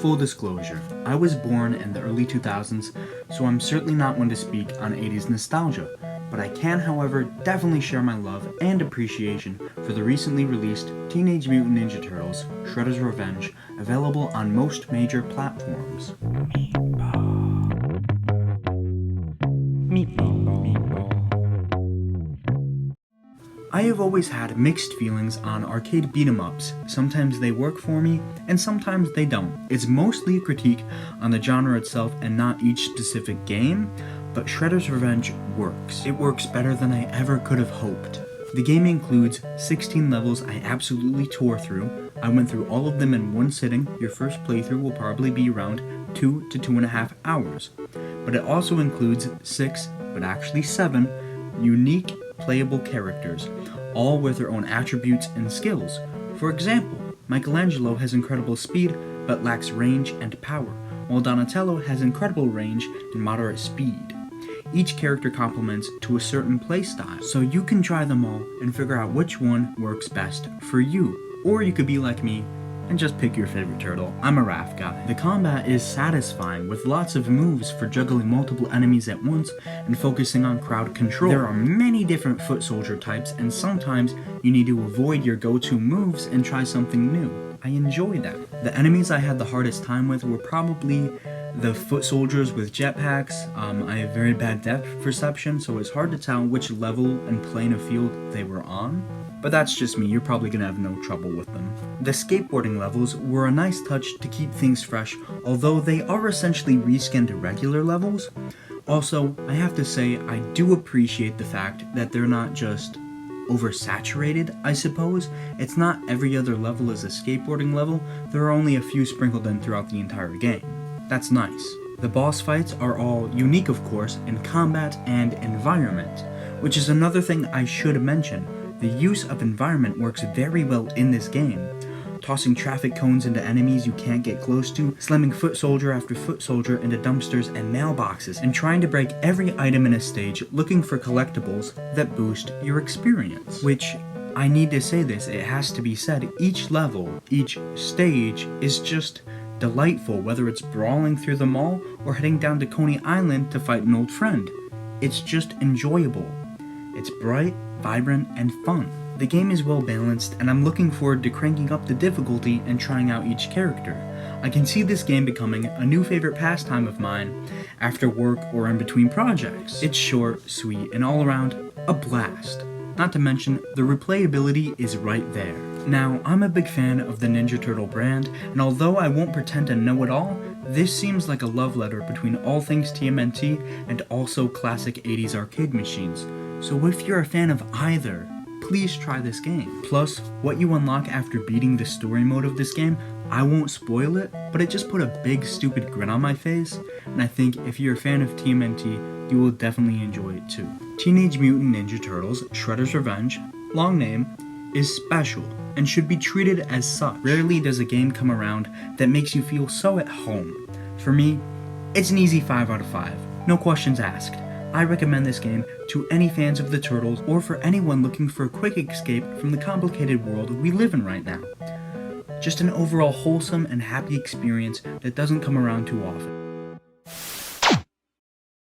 Full disclosure, I was born in the early 2000s, so I'm certainly not one to speak on 80s nostalgia, but I can, however, definitely share my love and appreciation for the recently released Teenage Mutant Ninja Turtles Shredders Revenge, available on most major platforms. I have always had mixed feelings on arcade beat-em-ups. Sometimes they work for me, and sometimes they don't. It's mostly a critique on the genre itself and not each specific game, but Shredder's Revenge works. It works better than I ever could have hoped. The game includes 16 levels I absolutely tore through. I went through all of them in one sitting. Your first playthrough will probably be around 2 to 2.5 hours. But it also includes 6, but actually 7, unique playable characters, all with their own attributes and skills. For example, Michelangelo has incredible speed, but lacks range and power, while Donatello has incredible range and moderate speed. Each character complements to a certain playstyle, so you can try them all and figure out which one works best for you. Or you could be like me and just pick your favorite turtle. I'm a Raph guy. The combat is satisfying, with lots of moves for juggling multiple enemies at once and focusing on crowd control. There are many different foot soldier types, and sometimes you need to avoid your go-to moves and try something new. I enjoy that. The enemies I had the hardest time with were probably the foot soldiers with jetpacks. I have very bad depth perception, so it's hard to tell which level and plane of field they were on. But that's just me, you're probably gonna have no trouble with them. The skateboarding levels were a nice touch to keep things fresh, although they are essentially reskinned regular levels. Also, I have to say, I do appreciate the fact that they're not just oversaturated, I suppose. It's not every other level is a skateboarding level, there are only a few sprinkled in throughout the entire game. That's nice. The boss fights are all unique, of course, in combat and environment, which is another thing I should mention. The use of environment works very well in this game. Tossing traffic cones into enemies you can't get close to, slamming foot soldier after foot soldier into dumpsters and mailboxes, and trying to break every item in a stage looking for collectibles that boost your experience. Which, I need to say this, it has to be said, each level, each stage is just delightful, whether it's brawling through the mall or heading down to Coney Island to fight an old friend. It's just enjoyable. It's bright, vibrant, and fun. The game is well balanced, and I'm looking forward to cranking up the difficulty and trying out each character. I can see this game becoming a new favorite pastime of mine after work or in between projects. It's short, sweet, and all around a blast. Not to mention, the replayability is right there. Now, I'm a big fan of the Ninja Turtle brand, and although I won't pretend to know it all, this seems like a love letter between all things TMNT and also classic 80s arcade machines. So if you're a fan of either, please try this game. Plus, what you unlock after beating the story mode of this game, I won't spoil it, but it just put a big stupid grin on my face, and I think if you're a fan of TMNT, you will definitely enjoy it too. Teenage Mutant Ninja Turtles Shredder's Revenge, long name, is special and should be treated as such. Rarely does a game come around that makes you feel so at home. For me, it's an easy 5 out of 5, no questions asked. I recommend this game to any fans of the Turtles or for anyone looking for a quick escape from the complicated world we live in right now. Just an overall wholesome and happy experience that doesn't come around too often.